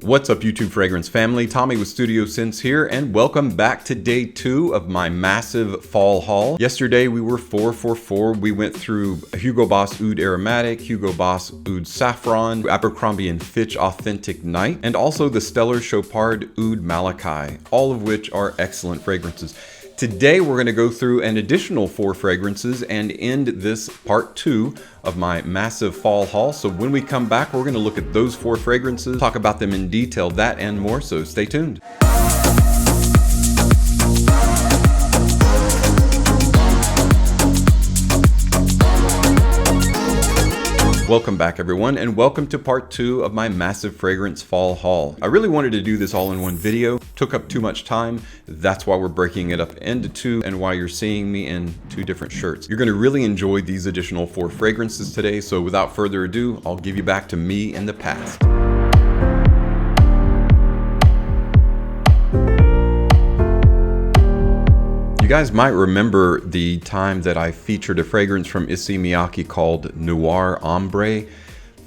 What's up, YouTube fragrance family? Tommy with Studio Sense here, and welcome back to day 2 of my massive fall haul. Yesterday we were 4 for 4. We went through Hugo Boss Oud Aromatic, Hugo Boss Oud Saffron, Abercrombie & Fitch Authentic Night, and also the Stellar Chopard Oud Malachi, all of which are excellent fragrances. Today we're going to go through an additional 4 fragrances and end this part 2 of my massive fall haul. So when we come back, we're going to look at those 4 fragrances, talk about them in detail, that and more, so stay tuned. Welcome back everyone, and welcome to part 2 of my massive fragrance fall haul. I really wanted to do this all in one video, took up too much time. That's why we're breaking it up into 2 and why you're seeing me in 2 different shirts. You're going to really enjoy these additional 4 fragrances today, so without further ado, I'll give you back to me in the past. You guys might remember the time that I featured a fragrance from Issey Miyake called Noir Ombre.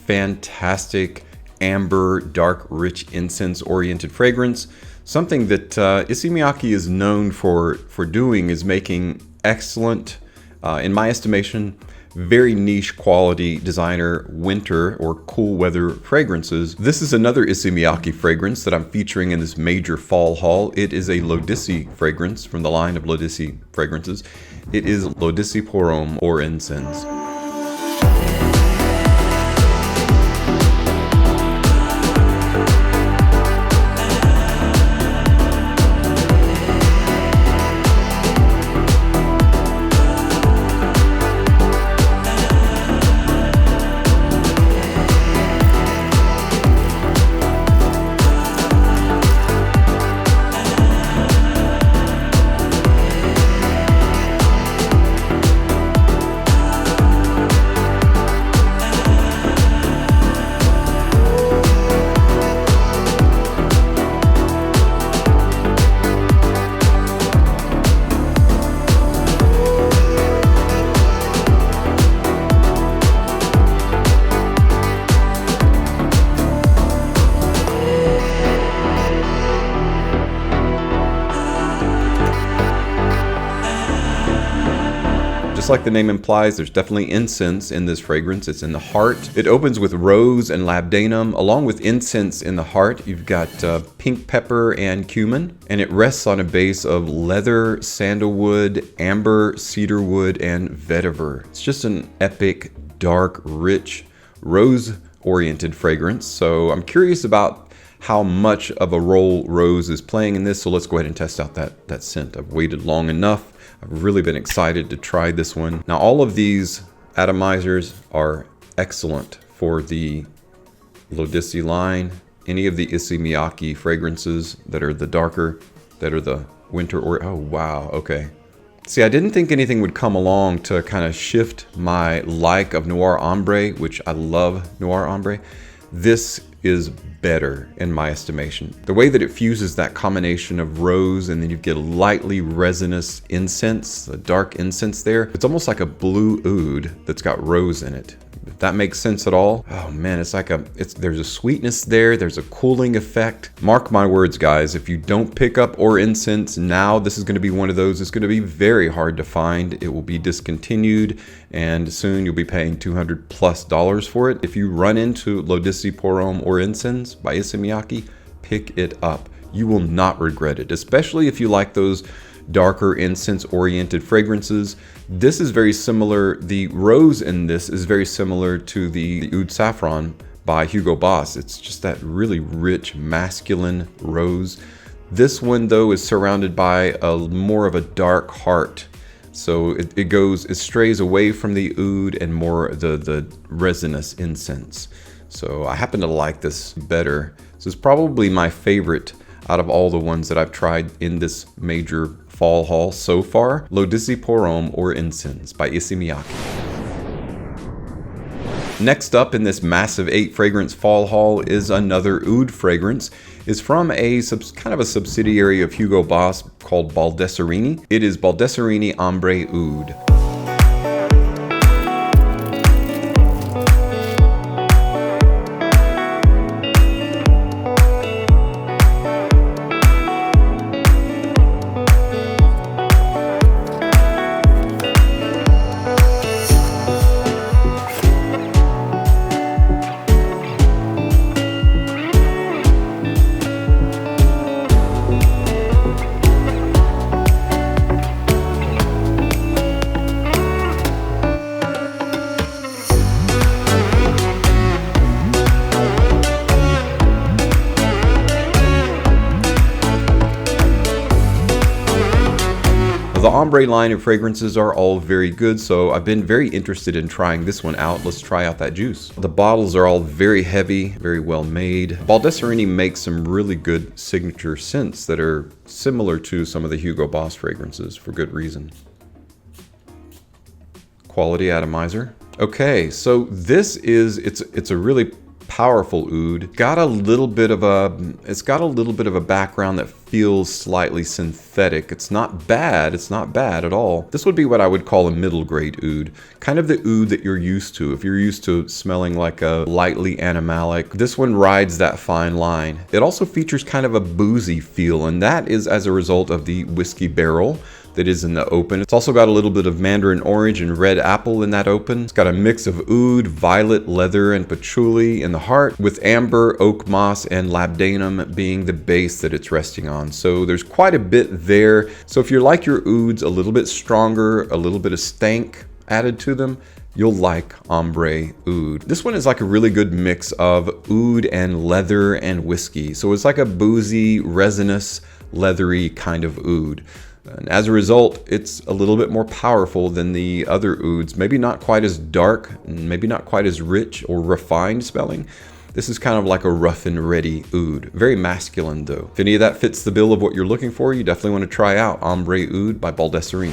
Fantastic amber, dark, rich incense-oriented fragrance. Something that Issey Miyake is known for doing is making excellent, in my estimation, very niche quality designer winter or cool weather fragrances. This is another Issey Miyake fragrance that I'm featuring in this major fall haul. It is a Lodesi fragrance from the line of Lodesi fragrances. It is Lodesi Purom or incense. Just like the name implies, there's definitely incense in this fragrance. It's in the heart. It opens with rose and labdanum. Along with incense in the heart, you've got pink pepper and cumin. And it rests on a base of leather, sandalwood, amber, cedarwood, and vetiver. It's just an epic, dark, rich, rose-oriented fragrance. So I'm curious about how much of a role rose is playing in this. So let's go ahead and test out that scent. I've waited long enough. I've really been excited to try this one. Now, all of these atomizers are excellent for the Lodesi line. Any of the Issey Miyake fragrances that are the darker, that are the winter or, oh wow, okay. See, I didn't think anything would come along to kind of shift my like of Noir Ombre, which I love Noir Ombre. This is better in my estimation. The way that it fuses that combination of rose and then you get a lightly resinous incense, a dark incense there. It's almost like a blue oud that's got rose in it. If that makes sense at all. Oh man, it's like there's a sweetness there, there's a cooling effect. Mark my words, guys, if you don't pick up or incense now, this is gonna be one of those. It's gonna be very hard to find. It will be discontinued and soon you'll be paying $200+ for it. If you run into Lodesi Purom or incense by Issey Miyake, pick it up. You will not regret it, especially if you like those darker incense-oriented fragrances. This is very similar. The rose in this is very similar to the Oud Saffron by Hugo Boss. It's just that really rich, masculine rose. This one, though, is surrounded by more of a dark heart. So it strays away from the oud and more the resinous incense. So I happen to like this better. This is probably my favorite out of all the ones that I've tried in this major fall haul so far. Lodesi Purom or Incense by Issey Miyake. Next up in this massive 8 fragrance fall haul is another oud fragrance. It's from a kind of a subsidiary of Hugo Boss called Baldassari. It is Baldassari Hombre Oud. the Ombre line of fragrances are all very good, so I've been very interested in trying this one out. Let's try out that juice. The bottles are all very heavy, very well made. Baldassari makes some really good signature scents that are similar to some of the Hugo Boss fragrances for good reason. Quality atomizer. Okay, so this is, it's a really powerful oud. It's got a little bit of a background that feels slightly synthetic. It's not bad at all. This would be what I would call a middle grade oud. Kind of the oud that you're used to. If you're used to smelling like a lightly animalic, this one rides that fine line. It also features kind of a boozy feel, and that is as a result of the whiskey barrel that is in the open. It's also got a little bit of mandarin orange and red apple in that open. It's got a mix of oud, violet, leather, and patchouli in the heart, with amber, oak moss, and labdanum being the base that it's resting on. So there's quite a bit there. So if you like your ouds a little bit stronger, a little bit of stank added to them, you'll like Ombre Oud. This one is like a really good mix of oud and leather and whiskey. So it's like a boozy, resinous, leathery kind of oud. And as a result, it's a little bit more powerful than the other ouds. Maybe not quite as dark, maybe not quite as rich or refined smelling. This is kind of like a rough and ready oud. Very masculine though. If any of that fits the bill of what you're looking for, you definitely want to try out Ombre Oud by Baldassari.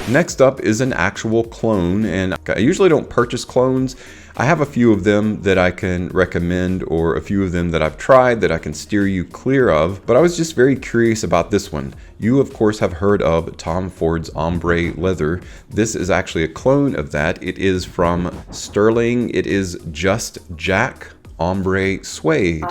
Next up is an actual clone, and I usually don't purchase clones. I have a few of them that I can recommend, or a few of them that I've tried that I can steer you clear of, but I was just very curious about this one. You of course have heard of Tom Ford's Ombre Leather. This is actually a clone of that. It is from Sterling. It is Just Jack Ombre Suede.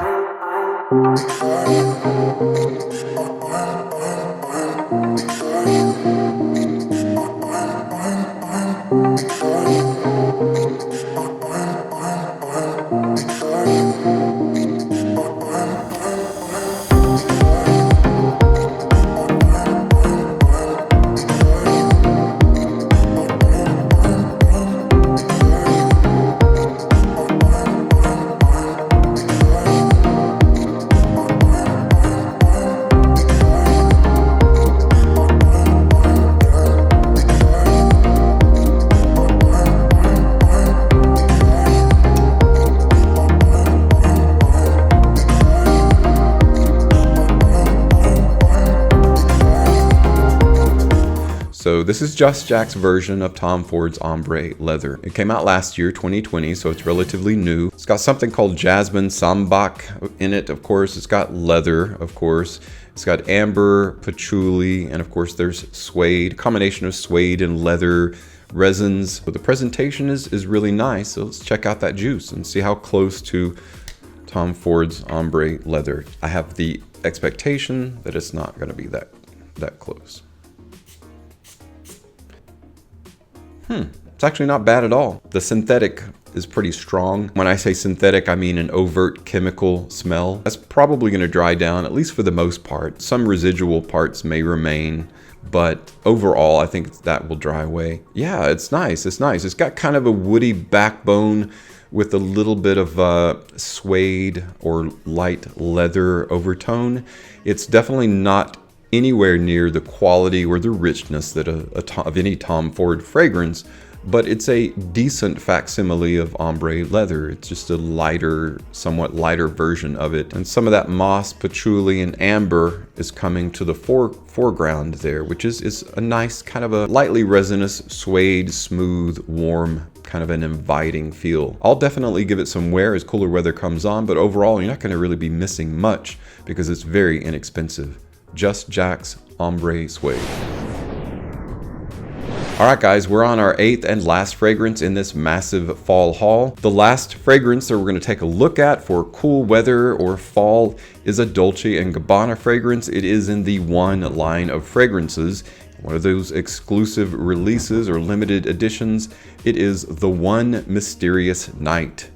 So this is Just Jack's version of Tom Ford's Ombre Leather. It came out last year, 2020, so it's relatively new. It's got something called Jasmine Sambac in it, of course. It's got leather, of course. It's got amber, patchouli, and of course there's suede, a combination of suede and leather resins. But the presentation is really nice, so let's check out that juice and see how close to Tom Ford's Ombre Leather. I have the expectation that it's not going to be that close. It's actually not bad at all. The synthetic is pretty strong. When I say synthetic, I mean an overt chemical smell. That's probably going to dry down, at least for the most part. Some residual parts may remain, but overall, I think that will dry away. Yeah, it's nice. It's nice. It's got kind of a woody backbone with a little bit of suede or light leather overtone. It's definitely not anywhere near the quality or the richness that of any Tom Ford fragrance, but it's a decent facsimile of Ombre Leather. It's just a lighter, somewhat lighter version of it. And some of that moss, patchouli, and amber is coming to the foreground there, which is a nice kind of a lightly resinous, suede, smooth, warm, kind of an inviting feel. I'll definitely give it some wear as cooler weather comes on, but overall, you're not going to really be missing much because it's very inexpensive. Just Jack's Ombre Suede. Alright guys, we're on our 8th and last fragrance in this massive fall haul. The last fragrance that we're going to take a look at for cool weather or fall is a Dolce & Gabbana fragrance. It is in the One line of fragrances. One of those exclusive releases or limited editions. It is the One Mysterious Night.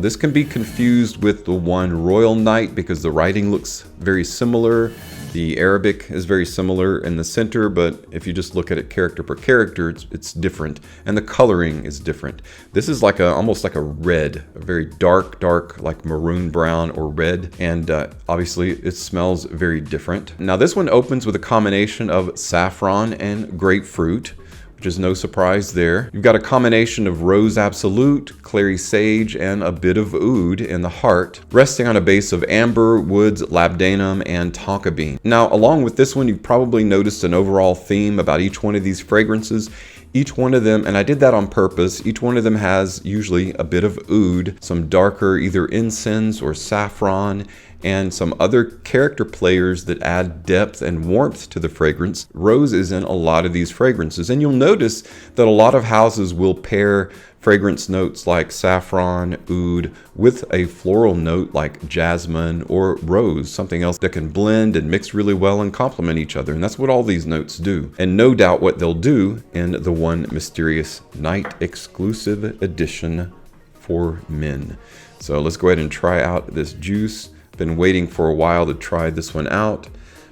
This can be confused with the one Royal Night because the writing looks very similar. The Arabic is very similar in the center, but if you just look at it character per character, it's different, and the coloring is different. This is like almost like a red, a very dark, like maroon brown or red, and obviously it smells very different. Now this one opens with a combination of saffron and grapefruit, which is no surprise there. You've got a combination of Rose Absolute, Clary Sage, and a bit of Oud in the heart, resting on a base of amber, woods, labdanum, and tonka bean. Now, along with this one, you've probably noticed an overall theme about each one of these fragrances. Each one of them, and I did that on purpose, each one of them has usually a bit of oud, some darker either incense or saffron, and some other character players that add depth and warmth to the fragrance. Rose is in a lot of these fragrances, and you'll notice that a lot of houses will pair fragrance notes like saffron, oud, with a floral note like jasmine or rose, something else that can blend and mix really well and complement each other. And that's what all these notes do. And no doubt what they'll do in the One Mysterious Night exclusive edition for men. So let's go ahead and try out this juice. Been waiting for a while to try this one out.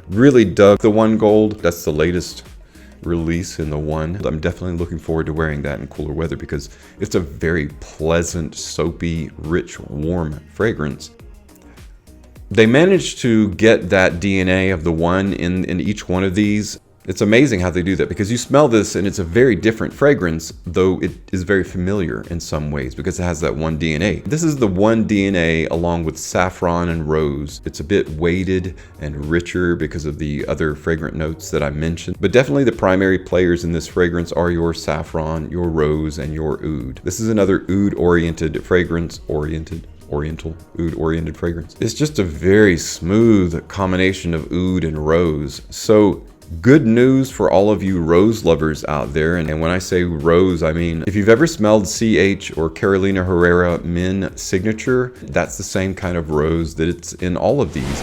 Really dug the One Gold. That's the latest release in the one. I'm definitely looking forward to wearing that in cooler weather because it's a very pleasant, soapy, rich, warm fragrance. They managed to get that DNA of the one in each one of these. It's amazing how they do that because you smell this and it's a very different fragrance, though it is very familiar in some ways because it has that one DNA. This is the one DNA along with saffron and rose. It's a bit weighted and richer because of the other fragrant notes that I mentioned, but definitely the primary players in this fragrance are your saffron, your rose, and your oud. This is another oud-oriented fragrance, Oriental oud-oriented fragrance. It's just a very smooth combination of oud and rose. So good news for all of you rose lovers out there. And when I say rose, I mean, if you've ever smelled CH or Carolina Herrera Men Signature, that's the same kind of rose that it's in all of these.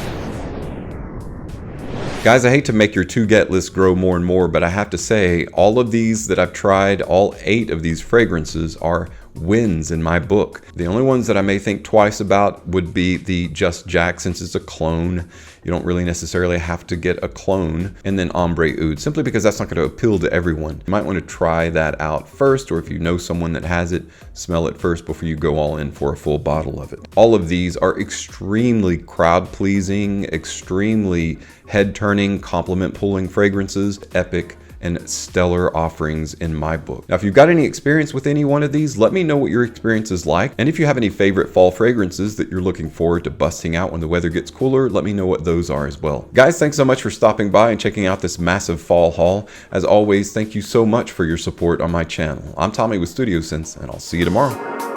Guys, I hate to make your to-get list grow more and more, but I have to say, all of these that I've tried, all 8 of these fragrances are wins in my book. The only ones that I may think twice about would be the Just Jack, since it's a clone. You don't really necessarily have to get a clone. And then Ombre Oud, simply because that's not going to appeal to everyone. You might want to try that out first, or if you know someone that has it, smell it first before you go all in for a full bottle of it. All of these are extremely crowd-pleasing, extremely head-turning, compliment-pulling fragrances, epic and stellar offerings in my book. Now, if you've got any experience with any one of these, let me know what your experience is like. And if you have any favorite fall fragrances that you're looking forward to busting out when the weather gets cooler, let me know what those are as well. Guys, thanks so much for stopping by and checking out this massive fall haul. As always, thank you so much for your support on my channel. I'm Tommy with Studio Sense, and I'll see you tomorrow.